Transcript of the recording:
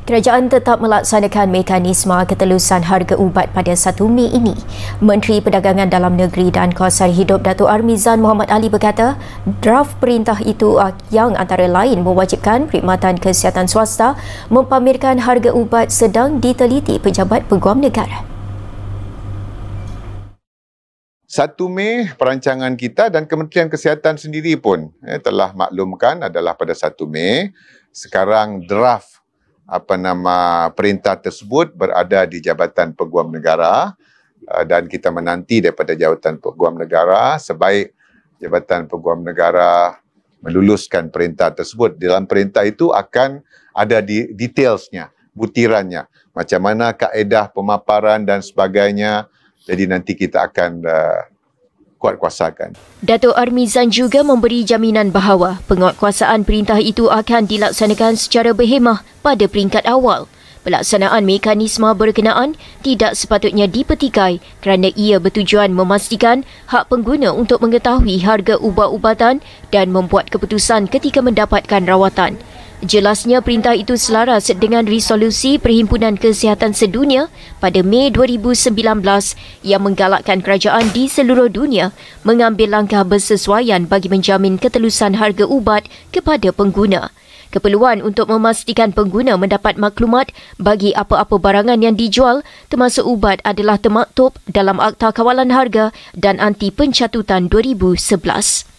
Kerajaan tetap melaksanakan mekanisme ketelusan harga ubat pada 1 Mei ini. Menteri Perdagangan Dalam Negeri dan Kawasan Hidup Datuk Armizan Muhammad Ali berkata, draft perintah itu yang antara lain mewajibkan Perkhidmatan Kesihatan Swasta mempamerkan harga ubat sedang diteliti Pejabat Peguam Negara. 1 Mei perancangan kita dan Kementerian Kesihatan sendiri pun telah maklumkan adalah pada 1 Mei. Sekarang draft perintah tersebut berada di Jabatan Peguam Negara dan kita menanti daripada Jabatan Peguam Negara sebaik Jabatan Peguam Negara meluluskan perintah tersebut. Dalam perintah itu akan ada detailsnya, butirannya, macam mana kaedah pemaparan dan sebagainya. Jadi nanti kita akan kuatkuasakan. Datuk Armizan juga memberi jaminan bahawa penguatkuasaan perintah itu akan dilaksanakan secara berhemah pada peringkat awal. Pelaksanaan mekanisme berkenaan tidak sepatutnya dipetikai kerana ia bertujuan memastikan hak pengguna untuk mengetahui harga ubat-ubatan dan membuat keputusan ketika mendapatkan rawatan. Jelasnya perintah itu selaras dengan resolusi Perhimpunan Kesihatan Sedunia pada Mei 2019 yang menggalakkan kerajaan di seluruh dunia mengambil langkah bersesuaian bagi menjamin ketelusan harga ubat kepada pengguna. Keperluan untuk memastikan pengguna mendapat maklumat bagi apa-apa barangan yang dijual termasuk ubat adalah termaktub dalam Akta Kawalan Harga dan Anti Pencatutan 2011.